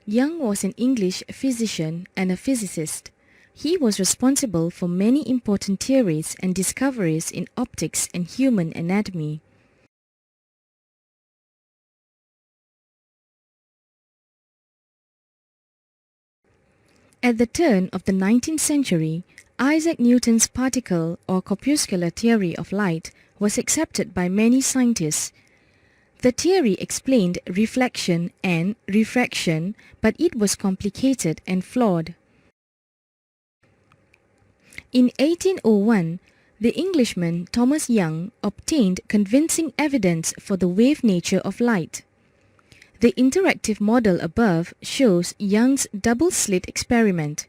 Young was an English physician and a physicist. He was responsible for many important theories and discoveries in optics and human anatomy. At the turn of the 19th century, Isaac Newton's particle or corpuscular theory of light was accepted by many scientists. The theory explained reflection and refraction, but it was complicated and flawed. In 1801, the Englishman Thomas Young obtained convincing evidence for the wave nature of light. The interactive model above shows Young's double-slit experiment.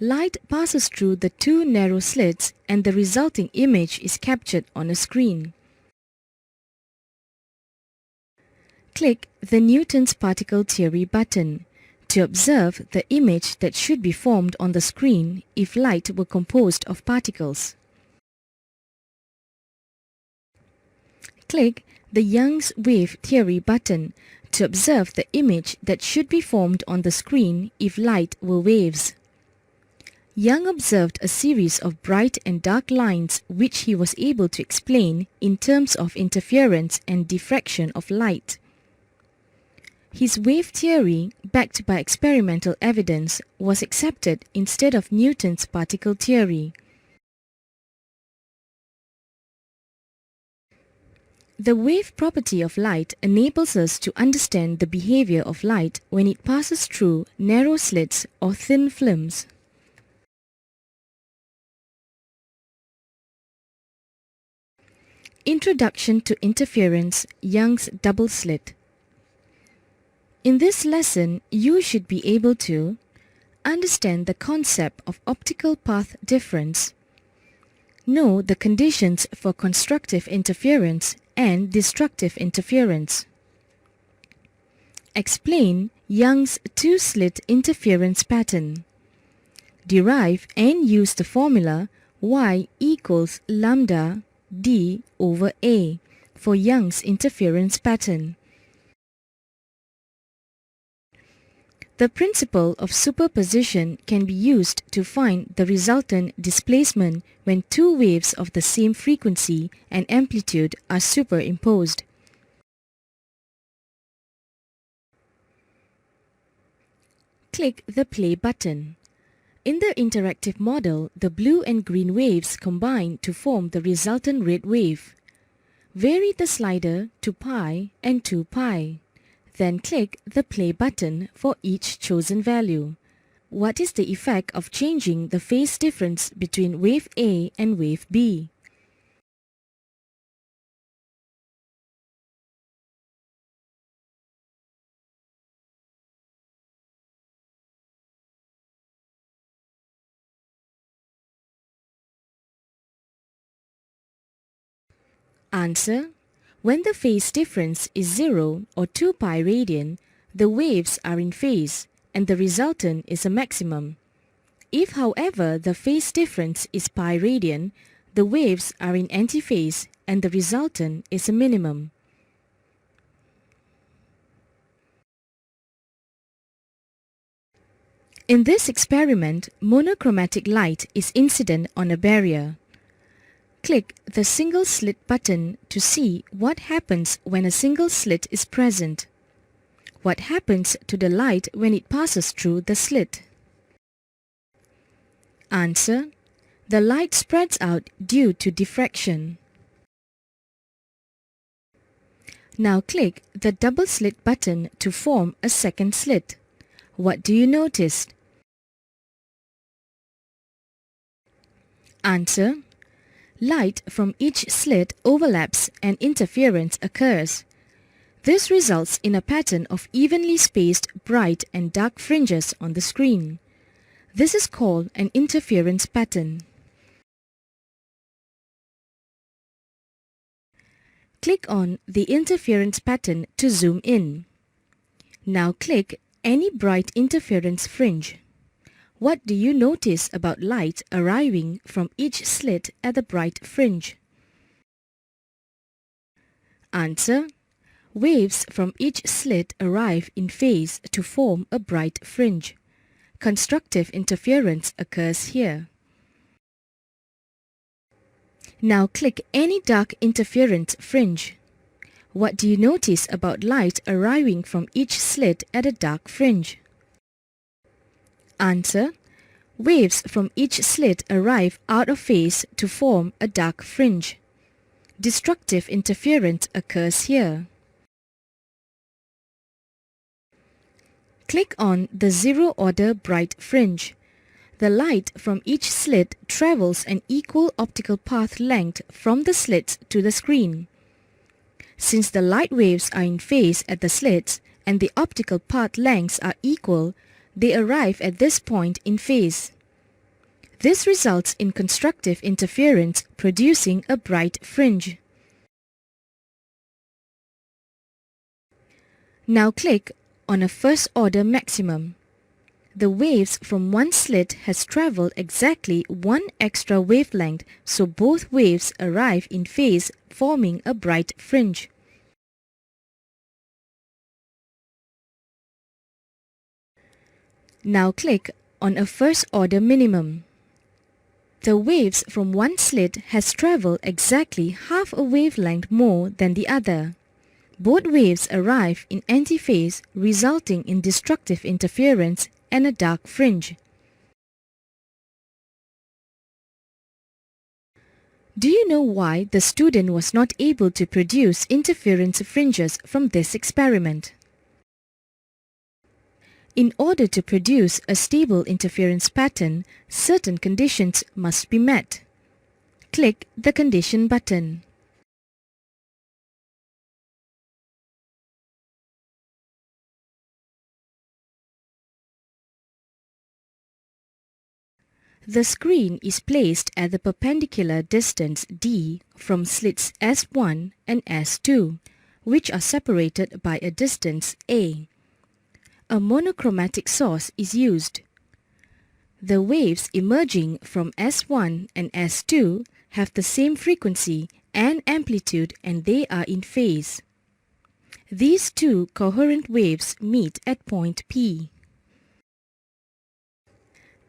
Light passes through the two narrow slits and the resulting image is captured on a screen. Click the Newton's particle theory button to observe the image that should be formed on the screen if light were composed of particles. Click the Young's wave theory button to observe the image that should be formed on the screen if light were waves. Young observed a series of bright and dark lines which he was able to explain in terms of interference and diffraction of light. His wave theory, backed by experimental evidence, was accepted instead of Newton's particle theory. The wave property of light enables us to understand the behavior of light when it passes through narrow slits or thin films. Introduction to Interference, Young's double slit. In this lesson, you should be able to understand the concept of optical path difference, know the conditions for constructive interference and destructive interference, explain Young's two-slit interference pattern, derive and use the formula Y equals lambda D over A for Young's interference pattern. The principle of superposition can be used to find the resultant displacement when two waves of the same frequency and amplitude are superimposed. Click the play button. In the interactive model, the blue and green waves combine to form the resultant red wave. Vary the slider to pi and 2 pi. Then click the play button for each chosen value. What is the effect of changing the phase difference between wave A and wave B? Answer: when the phase difference is 0 or 2 pi radian, the waves are in phase and the resultant is a maximum. If, however, the phase difference is pi radian, the waves are in antiphase and the resultant is a minimum. In this experiment, monochromatic light is incident on a barrier. Click the single slit button to see what happens when a single slit is present. What happens to the light when it passes through the slit? Answer: the light spreads out due to diffraction. Now click the double slit button to form a second slit. What do you notice? Answer: light from each slit overlaps and interference occurs. This results in a pattern of evenly spaced bright and dark fringes on the screen. This is called an interference pattern. Click on the interference pattern to zoom in. Now click any bright interference fringe. What do you notice about light arriving from each slit at the bright fringe? Answer: Waves from each slit arrive in phase to form a bright fringe. Constructive interference occurs here. Now click any dark interference fringe. What do you notice about light arriving from each slit at a dark fringe? Answer: waves from each slit arrive out of phase to form a dark fringe. Destructive interference occurs here. Click on the zero-order bright fringe. The light from each slit travels an equal optical path length from the slits to the screen. Since the light waves are in phase at the slits and the optical path lengths are equal, they arrive at this point in phase. This results in constructive interference, producing a bright fringe. Now click on a first-order maximum. The waves from one slit has travelled exactly one extra wavelength, so both waves arrive in phase, forming a bright fringe. Now click on a first-order minimum. The waves from one slit has travelled exactly half a wavelength more than the other. Both waves arrive in antiphase, resulting in destructive interference and a dark fringe. Do you know why the student was not able to produce interference fringes from this experiment? In order to produce a stable interference pattern, certain conditions must be met. Click the Condition button. The screen is placed at the perpendicular distance d from slits S1 and S2, which are separated by a distance a. A monochromatic source is used. The waves emerging from S1 and S2 have the same frequency and amplitude, and they are in phase. These two coherent waves meet at point P.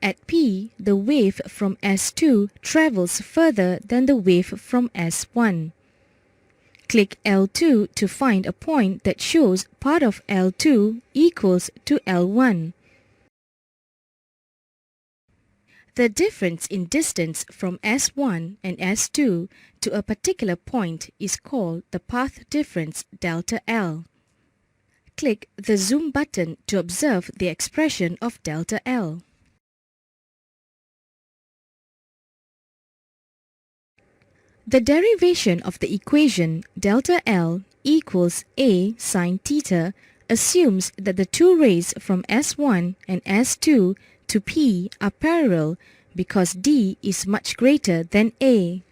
At P, the wave from S2 travels further than the wave from S1. Click L2 to find a point that shows part of L2 equals to L1. The difference in distance from S1 and S2 to a particular point is called the path difference delta L. Click the Zoom button to observe the expression of delta L. The derivation of the equation delta L equals A sine theta assumes that the two rays from S1 and S2 to P are parallel because D is much greater than A.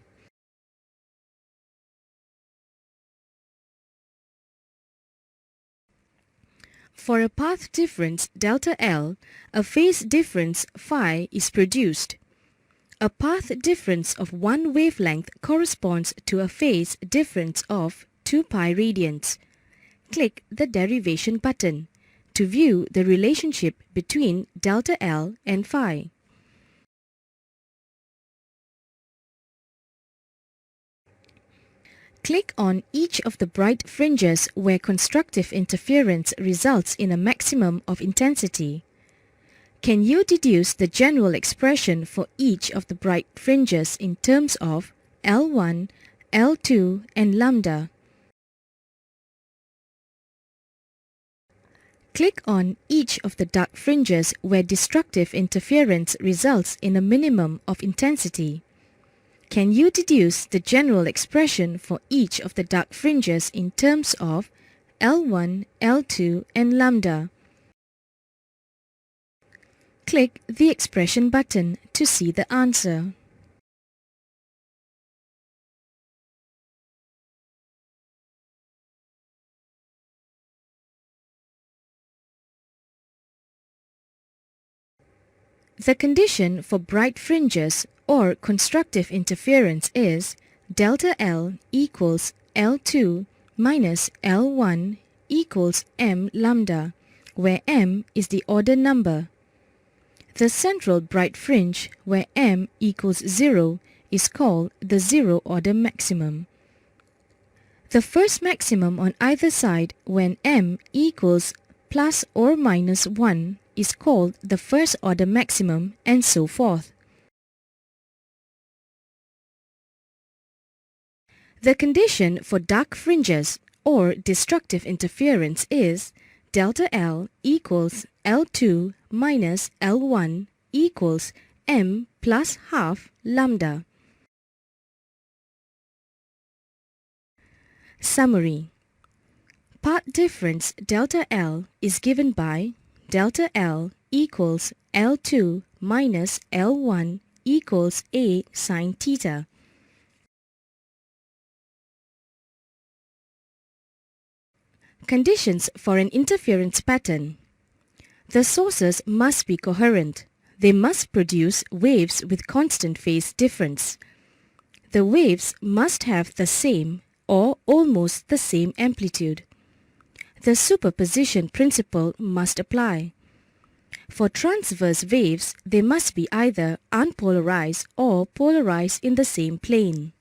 For a path difference delta L, a phase difference phi is produced. A path difference of one wavelength corresponds to a phase difference of 2 pi radians. Click the derivation button to view the relationship between delta L and phi. Click on each of the bright fringes where constructive interference results in a maximum of intensity. Can you deduce the general expression for each of the bright fringes in terms of L1, L2, and lambda? Click on each of the dark fringes where destructive interference results in a minimum of intensity. Can you deduce the general expression for each of the dark fringes in terms of L1, L2, and lambda? Click the expression button to see the answer. The condition for bright fringes or constructive interference is delta L equals L2 minus L1 equals m lambda, where m is the order number. The central bright fringe, where m equals 0, is called the zero order maximum. The first maximum on either side when m equals plus or minus 1 is called the first order maximum, and so forth. The condition for dark fringes or destructive interference is delta L equals L2 minus L1 equals m plus half lambda. Summary. Part difference delta L is given by delta L equals L2 minus L1 equals A sine theta. Conditions for an interference pattern. The sources must be coherent. They must produce waves with constant phase difference. The waves must have the same or almost the same amplitude. The superposition principle must apply. For transverse waves, they must be either unpolarized or polarized in the same plane.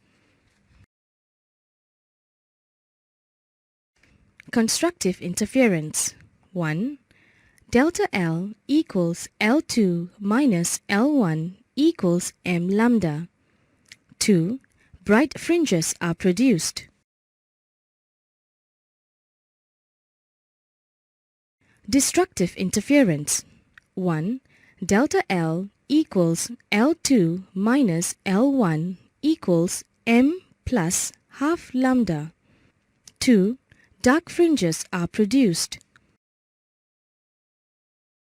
Constructive interference. 1. Delta L equals L2 minus L1 equals m lambda. 2. Bright fringes are produced. Destructive interference. 1. Delta L equals L2 minus L1 equals m plus half lambda. 2. Dark fringes are produced.